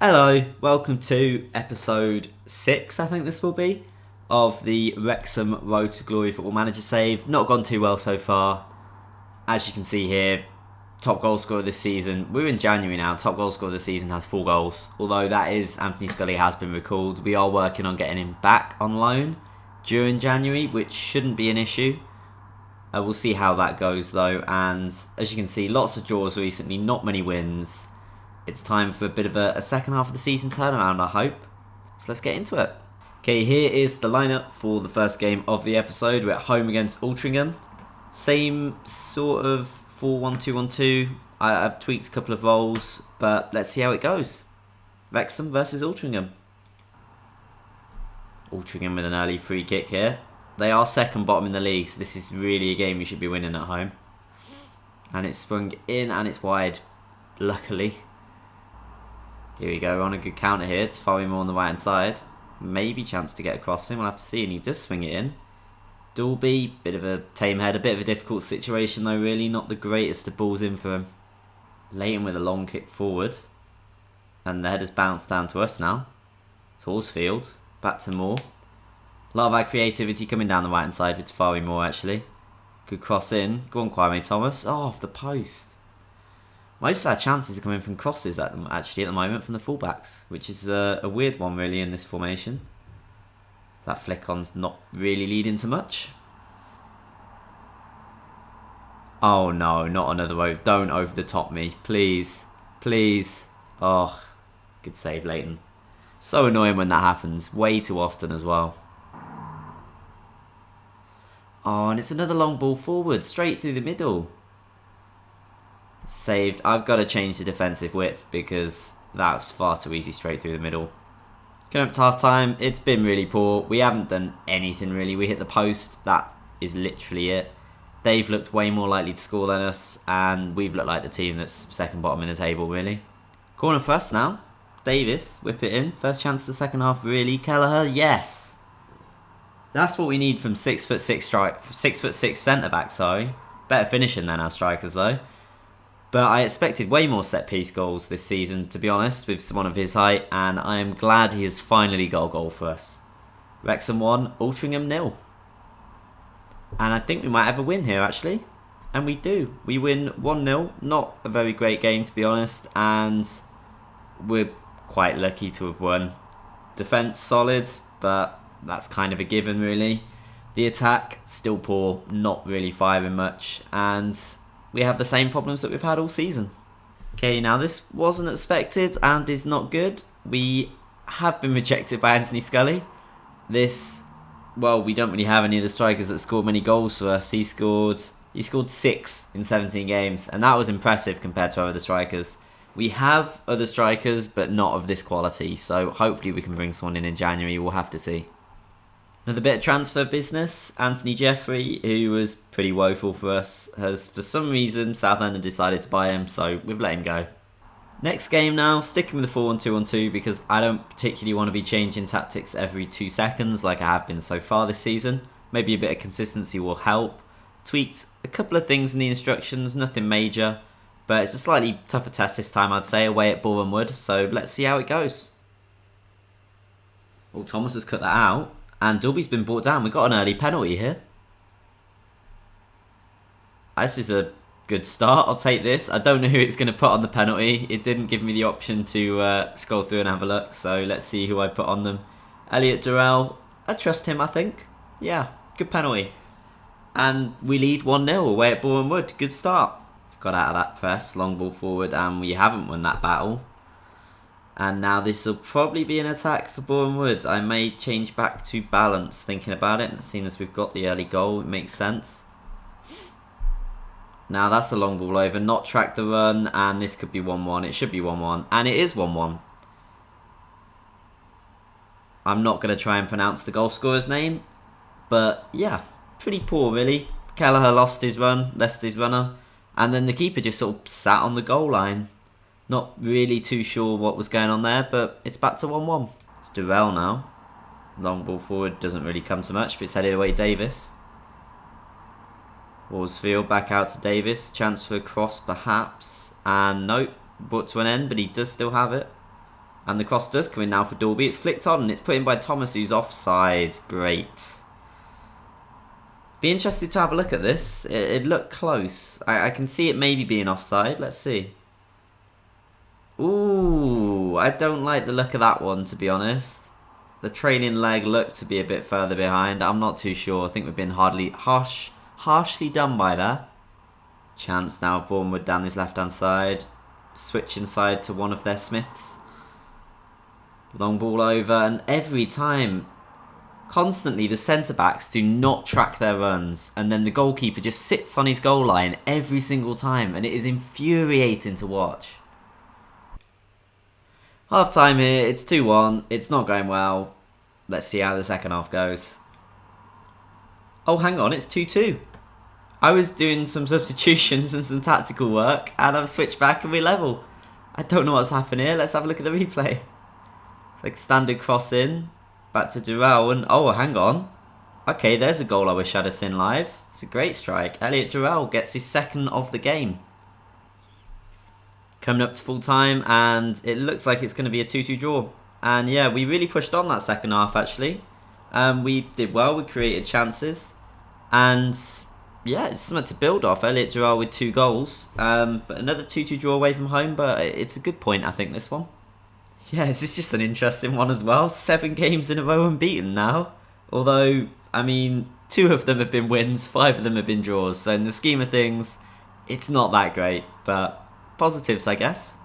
Hello, welcome to episode 6, I think this will be, of the Wrexham Road to Glory Football Manager save. Not gone too well so far. As you can see here, top goal scorer this season. We're in January now. Top goal scorer this season has 4 goals. Although that is, Anthony Scully has been recalled. We are working on getting him back on loan during January, which shouldn't be an issue. We'll see how that goes though. And as you can see, lots of draws recently, not many wins. It's time for a bit of a second half of the season turnaround, I hope. So let's get into it. Okay, here is the lineup for the first game of the episode. We're at home against Altrincham. Same sort of 4-1-2-1-2. I've tweaked a couple of roles, but let's see how it goes. Wrexham versus Altrincham. Altrincham with an early free kick here. They are second bottom in the league, so this is really a game we should be winning at home. And it's sprung in and it's wide, luckily. Here we go, we're on a good counter here. It's Farry more on the right hand side. Maybe chance to get across him, we'll have to see. And he does swing it in. Dolby, bit of a tame head, a bit of a difficult situation though really. Not the greatest of balls in for him. Leighton with a long kick forward. And the header's bounced down to us now. It's Horsfield, back to Moore. A lot of our creativity coming down the right hand side with Tafari Moore actually. Good cross in. Go on Kwame Thomas. Oh, off the post. Most of our chances are coming from crosses at the moment from the fullbacks, which is a weird one really in this formation. That flick on's not really leading to much. Oh no, not another over. Don't over the top me, please, please. Oh, good save, Leighton. So annoying when that happens, way too often as well. Oh, and it's another long ball forward, straight through the middle. Saved. I've got to change the defensive width because that was far too easy straight through the middle. Coming up to half time, it's been really poor. We haven't done anything really. We hit the post. That is literally it. They've looked way more likely to score than us, and we've looked like the team that's second bottom in the table really. Corner for us now. Davis, whip it in. First chance of the second half really. Kelleher, yes. That's what we need from 6'6" centre back. Sorry, better finishing than our strikers though. But I expected way more set-piece goals this season, to be honest, with someone of his height, and I am glad he has finally got a goal for us. Wrexham 1, Altrincham 0. And I think we might have a win here, actually. And we do. We win 1-0. Not a very great game, to be honest, and we're quite lucky to have won. Defence solid, but that's kind of a given, really. The attack, still poor, not really firing much, and we have the same problems that we've had all season. Okay, now this wasn't expected and is not good. We have been rejected by Anthony Scully. We don't really have any of the strikers that scored many goals for us. He scored 6 in 17 games, and that was impressive compared to other strikers. We have other strikers, but not of this quality, so hopefully we can bring someone in January. We'll have to see. Another bit of transfer business. Anthony Jeffrey, who was pretty woeful for us, has for some reason Southend decided to buy him, so we've let him go. Next game now, sticking with the 4-1-2-1-2 because I don't particularly want to be changing tactics every 2 seconds like I have been so far this season. Maybe a bit of consistency will help. Tweaked a couple of things in the instructions, nothing major, but it's a slightly tougher test this time I'd say, away at Boreham Wood, so let's see how it goes. Oh, Thomas has cut that out. And Dolby's been brought down. We got an early penalty here. This is a good start. I'll take this. I don't know who it's going to put on the penalty. It didn't give me the option to scroll through and have a look. So let's see who I put on them. Elliot Durrell. I trust him, I think. Yeah, good penalty. And we lead 1-0 away at Boreham Wood. Good start. Got out of that press. Long ball forward. And we haven't won that battle. And now this will probably be an attack for Boreham Wood. I may change back to balance thinking about it. Seeing as we've got the early goal, it makes sense. Now that's a long ball over. Not track the run. And this could be 1-1. It should be 1-1. And it is 1-1. I'm not going to try and pronounce the goal scorer's name. But yeah, pretty poor really. Kelleher lost his run. Leicester's runner. And then the keeper just sort of sat on the goal line. Not really too sure what was going on there, but it's back to 1-1. It's Durrell now. Long ball forward doesn't really come to much, but it's headed away Davis. Horsfield back out to Davis. Chance for a cross perhaps. And nope, brought to an end, but he does still have it. And the cross does come in now for Dalby. It's flicked on and it's put in by Thomas, who's offside. Great. Be interested to have a look at this. It looked close. I can see it maybe being offside. Let's see. Ooh, I don't like the look of that one, to be honest. The trailing leg looked to be a bit further behind. I'm not too sure. I think we've been harshly done by that. Chance now of Bournemouth down this left-hand side. Switch inside to one of their Smiths. Long ball over, and every time, constantly, the centre-backs do not track their runs, and then the goalkeeper just sits on his goal line every single time, and it is infuriating to watch. Half time here, it's 2-1, it's not going well. Let's see how the second half goes. Oh, hang on, it's 2-2. I was doing some substitutions and some tactical work, and I've switched back and we're level. I don't know what's happened here. Let's have a look at the replay. It's like standard cross in, back to Durrell, and oh, hang on. Okay, there's a goal I wish I'd have seen live. It's a great strike. Elliot Durrell gets his second of the game. Coming up to full time, and it looks like it's going to be a 2-2 draw. And yeah, we really pushed on that second half actually. We did well, we created chances, and yeah, it's something to build off. Elliot Durrell with 2 goals, but another 2-2 draw away from home, but it's a good point, I think, this one. Yeah, this is just an interesting one as well. 7 games in a row unbeaten now. Although, I mean, 2 of them have been wins, 5 of them have been draws, so in the scheme of things, it's not that great, but positives, I guess.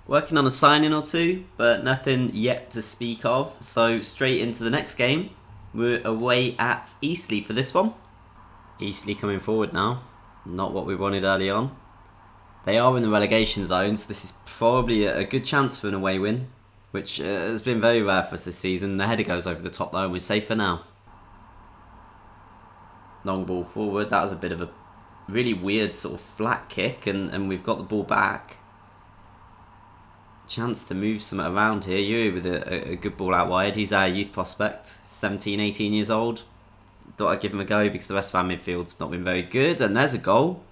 Working on a signing or two, but nothing yet to speak of, so straight into the next game. We're away at Eastleigh for this one. Eastleigh coming forward now. Not what we wanted early on. They are in the relegation zone, so this is probably a good chance for an away win, which has been very rare for us this season. The header goes over the top though, and we're safer now. Long ball forward. That was a bit of a really weird sort of flat kick, and we've got the ball back. Chance to move some around here. Yuri with a good ball out wide. He's our youth prospect, 17, 18 years old. Thought I'd give him a go because the rest of our midfield's not been very good. And there's a goal.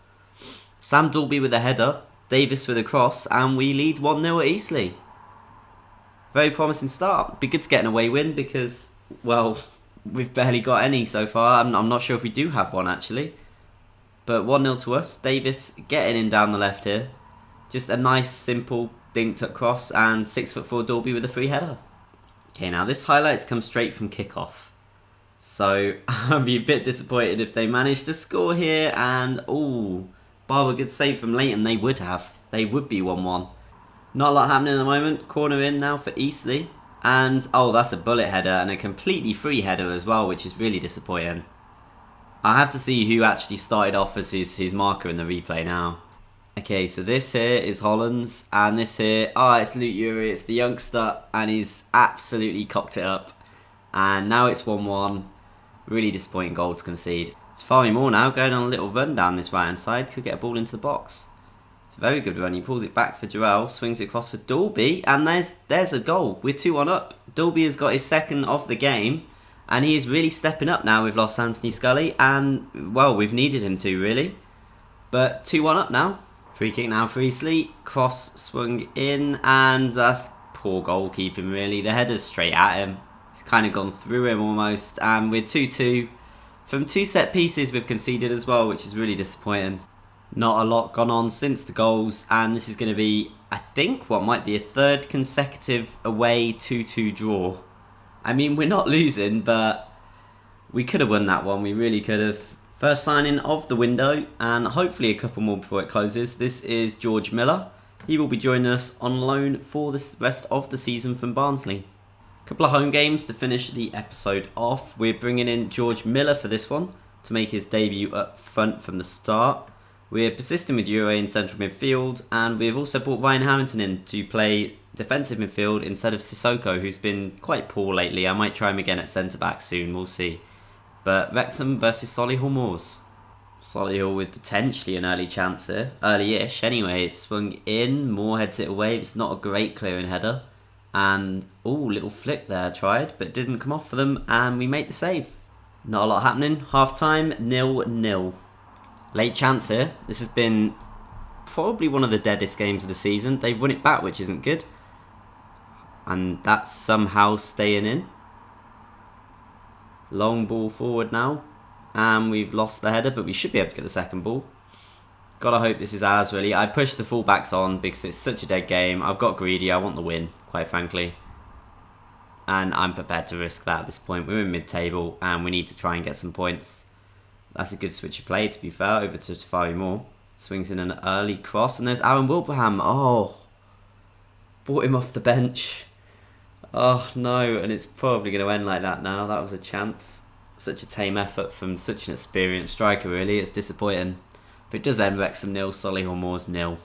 Sam Dalby with a header. Davis with a cross. And we lead 1-0 at Eastleigh. Very promising start. Be good to get an away win because, well, we've barely got any so far. I'm not sure if we do have one actually. But 1-0 to us. Davis getting in down the left here. Just a nice, simple, dinked up cross. And 6'4" Dalby with a free header. Okay, now this highlights come straight from kickoff. So I'd be a bit disappointed if they managed to score here. And, ooh, Barber good save from Leighton. They would have. They would be 1-1. Not a lot happening at the moment. Corner in now for Eastleigh. And, oh, that's a bullet header and a completely free header as well, which is really disappointing. I have to see who actually started off as his marker in the replay now. Okay, so this here is Holland's, and this here, it's Luke Uri, it's the youngster, and he's absolutely cocked it up. And now it's 1-1. Really disappointing goal to concede. It's Farmy Moore now, going on a little run down this right hand side, could get a ball into the box. It's a very good run, he pulls it back for Durrell, swings it across for Dalby, and there's a goal. We're 2-1 up. Dalby has got his second of the game, and he is really stepping up now. We've lost Anthony Scully, and, well, we've needed him to, really. But 2-1 up now. Free kick now for Eastleigh. Cross swung in, and that's poor goalkeeping, really. The header's straight at him. It's kind of gone through him almost, and we're 2-2. From 2 set pieces we've conceded as well, which is really disappointing. Not a lot gone on since the goals, and this is going to be, I think, what might be a 3rd consecutive away 2-2 draw. I mean, we're not losing, but we could have won that one. We really could have. First signing of the window, and hopefully a couple more before it closes. This is George Miller. He will be joining us on loan for the rest of the season from Barnsley. Couple of home games to finish the episode off. We're bringing in George Miller for this one to make his debut up front from the start. We're persisting with Uri in central midfield, and we've also brought Ryan Hamilton in to play defensive midfield instead of Sissoko, who's been quite poor lately. I might try him again at centre back soon, we'll see. But Wrexham versus Solihull Moors. Solihull with potentially an early chance here. Early-ish anyway. It's swung in. Moore heads it away. It's not a great clearing header. And, little flick there tried, but didn't come off for them, and we made the save. Not a lot happening. Half-time, 0-0. Late chance here. This has been probably one of the deadest games of the season. They've won it back, which isn't good. And that's somehow staying in. Long ball forward now. And we've lost the header, but we should be able to get the second ball. Gotta hope this is ours, really. I pushed the fullbacks on because it's such a dead game. I've got greedy. I want the win, quite frankly. And I'm prepared to risk that at this point. We're in mid-table and we need to try and get some points. That's a good switch of play, to be fair, over to Tafari Moore. Swings in an early cross, and there's Aaron Wilbraham. Oh, brought him off the bench. Oh, no, and it's probably going to end like that now. That was a chance. Such a tame effort from such an experienced striker, really. It's disappointing. But it does end Wrexham 0, Solihull Moors 0.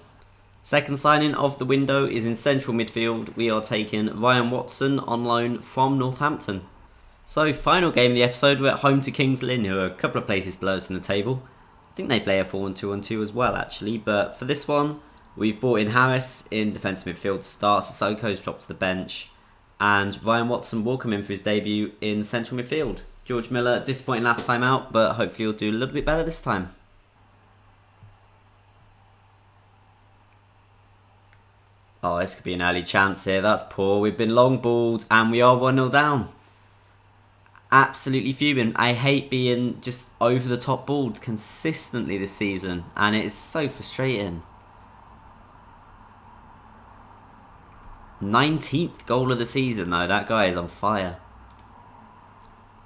Second signing of the window is in central midfield. We are taking Ryan Watson on loan from Northampton. So, final game of the episode. We're at home to Kings Lynn, who are a couple of places below us in the table. I think they play a 4-1-2-1-2 as well, actually. But for this one, we've brought in Harris in defensive midfield to start. Sissoko's dropped to the bench. And Ryan Watson will come in for his debut in central midfield. George Miller, disappointing last time out, but hopefully he'll do a little bit better this time. Oh, this could be an early chance here. That's poor. We've been long balled and we are 1-0 down. Absolutely fuming. I hate being just over the top balled consistently this season, and it is so frustrating. 19th goal of the season though. That guy is on fire.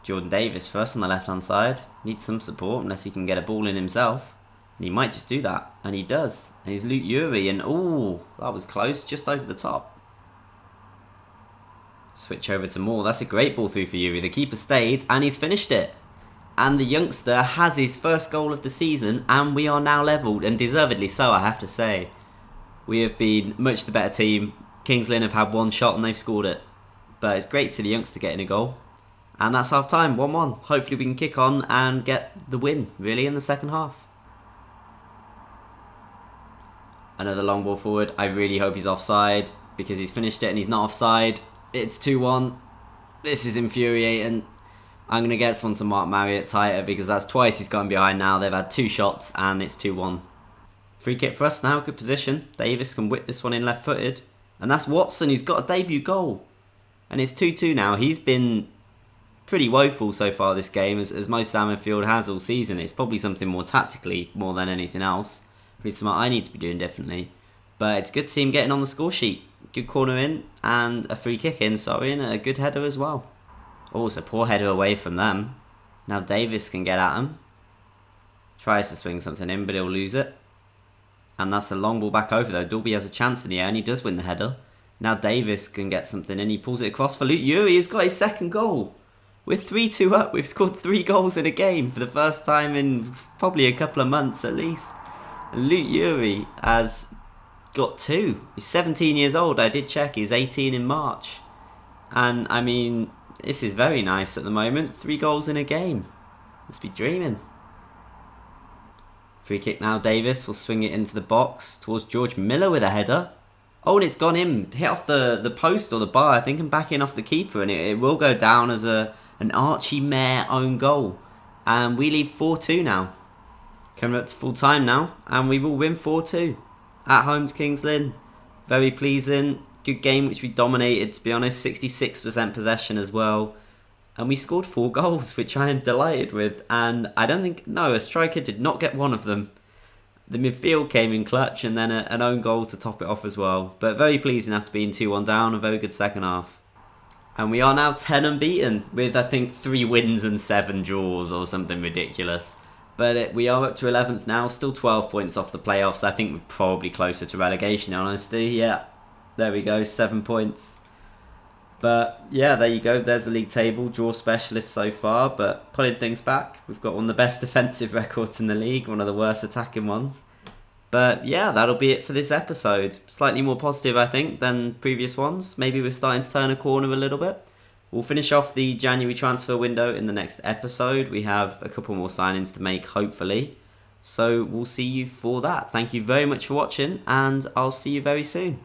Jordan Davis first on the left hand side. Needs some support unless he can get a ball in himself. And he might just do that. And he does. And he's Luke Yuri. And ooh, that was close. Just over the top. Switch over to Moore. That's a great ball through for Yuri. The keeper stayed and he's finished it. And the youngster has his first goal of the season. And we are now levelled. And deservedly so, I have to say. We have been much the better team. Kings Lynn have had one shot and they've scored it. But it's great to see the youngster getting a goal. And that's half time, 1-1. Hopefully we can kick on and get the win, really, in the second half. Another long ball forward. I really hope he's offside because he's finished it and he's not offside. It's 2-1. This is infuriating. I'm going to get someone to mark Marriott tighter because that's twice he's gone behind now. They've had 2 shots and it's 2-1. Free kick for us now. Good position. Davis can whip this one in left-footed. And that's Watson who's got a debut goal. And it's 2-2 now. He's been pretty woeful so far this game, as most midfield has all season. It's probably something more tactically more than anything else. Pretty smart. I need to be doing differently. But it's good to see him getting on the score sheet. Good corner in and a free kick in, sorry, and a good header as well. Oh, it's a poor header away from them. Now Davis can get at him. Tries to swing something in, but he'll lose it. And that's a long ball back over though. Dolby has a chance in the air and he does win the header. Now Davis can get something in. He pulls it across for Luke Yuri. He's got his second goal. We're 3-2 up. We've scored 3 goals in a game for the first time in probably a couple of months at least. And Luke Yuri has got 2. He's 17 years old. I did check. He's 18 in March. And, I mean, this is very nice at the moment. 3 goals in a game. Must be dreaming. Free kick now. Davis will swing it into the box towards George Miller with a header. Oh, and it's gone in. Hit off the post or the bar, I think, and back in off the keeper. And it will go down as an Archie Mayer own goal. And we lead 4-2 now. Coming up to full time now. And we will win 4-2. At home to Kings Lynn. Very pleasing. Good game, which we dominated, to be honest. 66% possession as well. And we scored 4 goals, which I am delighted with. And I don't think... No, a striker did not get one of them. The midfield came in clutch and then an own goal to top it off as well. But very pleasing after being 2-1 down. A very good second half. And we are now 10 unbeaten with, I think, 3 wins and 7 draws or something ridiculous. But we are up to 11th now. Still 12 points off the playoffs. I think we're probably closer to relegation, honestly. Yeah, there we go. 7 points. But yeah, there you go. There's the league table. Draw specialist so far. But pulling things back, we've got one of the best defensive records in the league. One of the worst attacking ones. But yeah, that'll be it for this episode. Slightly more positive, I think, than previous ones. Maybe we're starting to turn a corner a little bit. We'll finish off the January transfer window in the next episode. We have a couple more signings to make, hopefully. So we'll see you for that. Thank you very much for watching, and I'll see you very soon.